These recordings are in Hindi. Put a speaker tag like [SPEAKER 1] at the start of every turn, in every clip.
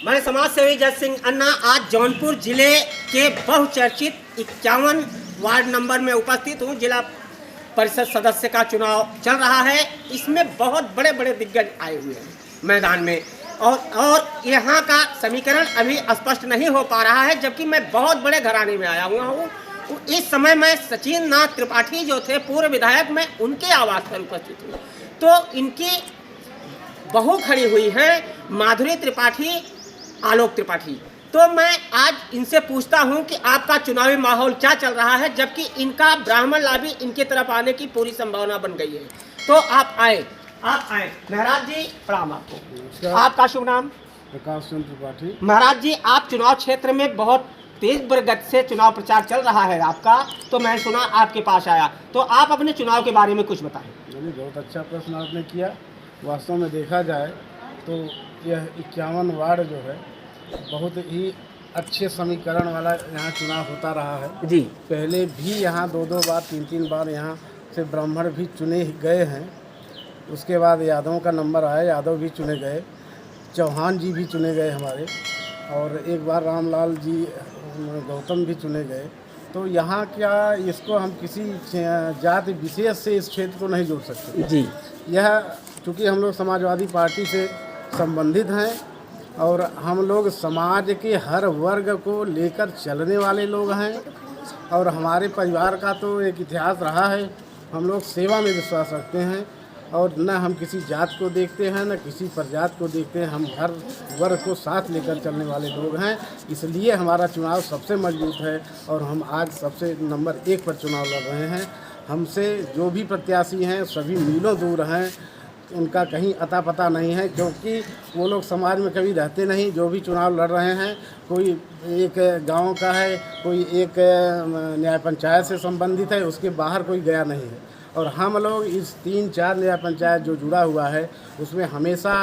[SPEAKER 1] मैं समाज सेवी जज सिंह अन्ना आज जौनपुर जिले के बहुचर्चित 51 वार्ड नंबर में उपस्थित हूँ। जिला परिषद सदस्य का चुनाव चल रहा है। इसमें बहुत बड़े बड़े दिग्गज आए हुए हैं मैदान में और यहाँ का समीकरण अभी स्पष्ट नहीं हो पा रहा है, जबकि मैं बहुत बड़े घराने में आया हुआ हूँ। इस समय मैं सचिन नाथ त्रिपाठी जो थे पूर्व विधायक, मैं उनके आवास पर उपस्थित हूँ। तो इनकी बहू खड़ी हुई है माधुरी त्रिपाठी, आलोक त्रिपाठी। तो मैं आज इनसे पूछता हूं कि आपका चुनावी माहौल क्या चल रहा है, जबकि इनका ब्राह्मण लाभी इनकी तरफ आने की पूरी संभावना बन गई है। तो आप आए महाराज जी, प्रणाम आपको। आपका शुभ नाम?
[SPEAKER 2] प्रकाश चंद्र त्रिपाठी।
[SPEAKER 1] महाराज जी, आप चुनाव क्षेत्र में बहुत तेज गति से चुनाव प्रचार चल रहा है आपका, तो मैं सुना आपके पास आया, तो आप अपने चुनाव के बारे में कुछ बताएं।
[SPEAKER 2] बहुत अच्छा प्रश्न आपने किया। वास्तव में देखा जाए तो यह 51 वार्ड जो है बहुत ही अच्छे समीकरण वाला यहाँ चुनाव होता रहा है
[SPEAKER 1] जी।
[SPEAKER 2] पहले भी यहाँ 2-2 बार 3-3 बार यहाँ से ब्राह्मण भी चुने गए हैं। उसके बाद यादवों का नंबर आया, यादव भी चुने गए, चौहान जी भी चुने गए हमारे, और एक बार रामलाल जी गौतम भी चुने गए। तो यहाँ क्या इसको हम किसी जाति विशेष से इस क्षेत्र को नहीं जोड़ सकते
[SPEAKER 1] जी।
[SPEAKER 2] यह चूँकि हम लोग समाजवादी पार्टी से संबंधित हैं और हम लोग समाज के हर वर्ग को लेकर चलने वाले लोग हैं, और हमारे परिवार का तो एक इतिहास रहा है। हम लोग सेवा में विश्वास रखते हैं और न हम किसी जात को देखते हैं न किसी प्रजात को देखते हैं। हम हर वर्ग को साथ लेकर चलने वाले लोग हैं, इसलिए हमारा चुनाव सबसे मजबूत है और हम आज सबसे नंबर 1 पर चुनाव लड़ रहे हैं। हमसे जो भी प्रत्याशी हैं सभी मीलों दूर हैं, उनका कहीं अता पता नहीं है, क्योंकि वो लोग समाज में कभी रहते नहीं। जो भी चुनाव लड़ रहे हैं, कोई एक गांव का है, कोई एक न्याय पंचायत से संबंधित है, उसके बाहर कोई गया नहीं है। और हम लोग इस 3-4 न्याय पंचायत जो जुड़ा हुआ है उसमें हमेशा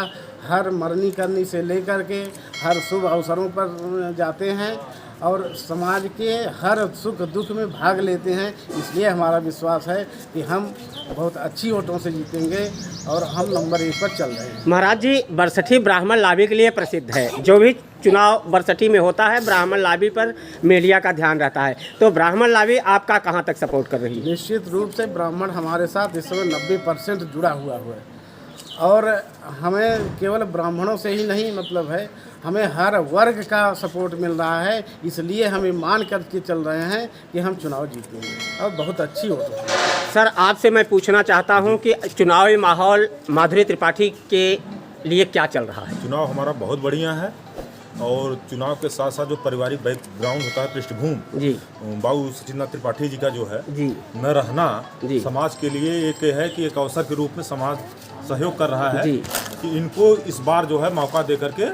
[SPEAKER 2] हर मरनी करनी से लेकर के हर शुभ अवसरों पर जाते हैं और समाज के हर सुख दुख में भाग लेते हैं। इसलिए हमारा विश्वास है कि हम बहुत अच्छी वोटों से जीतेंगे और हम नंबर 1 पर चल रहे हैं।
[SPEAKER 1] महाराज जी, बरसठी ब्राह्मण लाभी के लिए प्रसिद्ध है। जो भी चुनाव बरसठी में होता है ब्राह्मण लाभी पर मीडिया का ध्यान रहता है, तो ब्राह्मण लाभी आपका कहां तक सपोर्ट कर रही है?
[SPEAKER 2] निश्चित रूप से ब्राह्मण हमारे साथ इस समय 90% जुड़ा हुआ है और हमें केवल ब्राह्मणों से ही नहीं मतलब है, हमें हर वर्ग का सपोर्ट मिल रहा है। इसलिए हमें मान करके चल रहे हैं कि हम चुनाव जीतेंगे और बहुत अच्छी होती है।
[SPEAKER 1] सर, आपसे मैं पूछना चाहता हूं कि चुनावी माहौल माधुरी त्रिपाठी के लिए क्या चल रहा है?
[SPEAKER 3] चुनाव हमारा बहुत बढ़िया है और चुनाव के साथ साथ जो पारिवारिक बैकग्राउंड होता है, पृष्ठभूमि जी, बाबू सचिन त्रिपाठी जी का जो है जी न रहना जी समाज के लिए एक है कि एक अवसर के रूप में समाज सहयोग कर रहा है कि इनको इस बार जो है मौका दे करके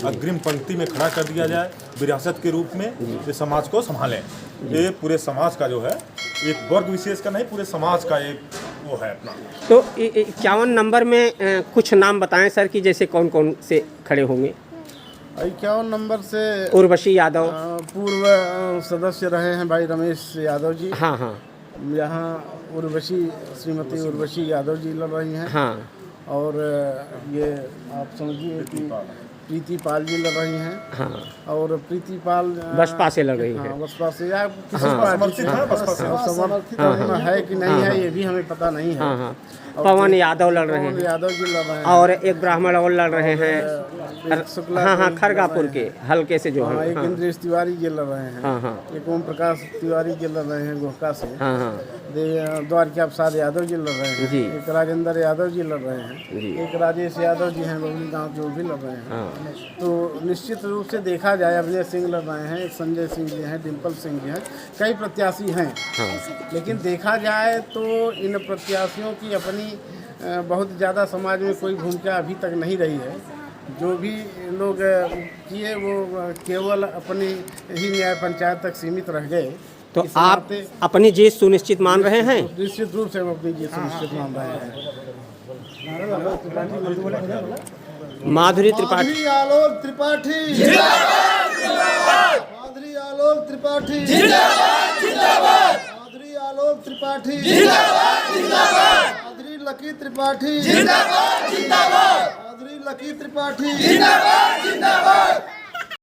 [SPEAKER 3] अग्रिम पंक्ति में खड़ा कर दिया जाए, विरासत के रूप में ये समाज को संभालें। ये पूरे समाज का जो है, एक वर्ग विशेष का नहीं, पूरे समाज का एक वो है अपना।
[SPEAKER 1] तो 51 नंबर में कुछ नाम बताएं सर कि जैसे कौन कौन से खड़े होंगे?
[SPEAKER 2] 51 नंबर से
[SPEAKER 1] उर्वशी यादव
[SPEAKER 2] पूर्व सदस्य रहे हैं भाई रमेश यादव जी।
[SPEAKER 1] हाँ हाँ।
[SPEAKER 2] यहाँ उर्वशी श्रीमती उर्वशी यादव जी लड़ रही हैं।
[SPEAKER 1] हाँ।
[SPEAKER 2] और ये आप समझिए कि प्रीति पाल जी लड़ रही हैं।
[SPEAKER 1] हाँ।
[SPEAKER 2] और प्रीति पाल
[SPEAKER 1] बसपा से लड़ रही है।
[SPEAKER 2] बसपा से या किसी समर्थित है कि नहीं है ये भी हमें पता नहीं है।
[SPEAKER 1] हाँ। पवन यादव लड़ रहे हैं।
[SPEAKER 2] यादव जी लड़ रहे हैं
[SPEAKER 1] और एक ब्राह्मण और लड़ रहे हैं। हाँ, खरगापुर के हल्के से जो है।
[SPEAKER 2] एक इंद्रेश तिवारी जी लड़ रहे हैं।
[SPEAKER 1] हाँ।
[SPEAKER 2] एक ओम प्रकाश तिवारी जी लड़ रहे हैं गोहका से।
[SPEAKER 1] हाँ।
[SPEAKER 2] द्वारका प्रसाद यादव जी लड़ रहे हैं
[SPEAKER 1] जी।
[SPEAKER 2] एक राजेंद्र यादव जी लड़ रहे हैं जी। एक राजेश यादव जी हैं बबली गाँव जो भी लड़ रहे हैं। हाँ। तो निश्चित रूप से देखा जाए अभय सिंह लड़ रहे हैं, एक संजय सिंह जी हैं, डिम्पल सिंह जी हैं, कई प्रत्याशी हैं। हाँ। लेकिन देखा जाए तो इन प्रत्याशियों की अपनी बहुत ज़्यादा समाज में कोई भूमिका अभी तक नहीं रही है। जो भी लोग किए वो केवल अपनी ही न्याय पंचायत तक सीमित रह गए।
[SPEAKER 1] तो आप अपनी जीत सुनिश्चित मान रहे हैं?
[SPEAKER 2] निश्चित रूप से हम अपनी जीत सुनिश्चित मान रहे हैं।
[SPEAKER 1] माधुरी त्रिपाठी,
[SPEAKER 2] आलोक त्रिपाठी, माधुरी आलोक त्रिपाठी, माधुरी आलोक त्रिपाठी, माधुरी लकी त्रिपाठी, माधुरी लकी त्रिपाठी।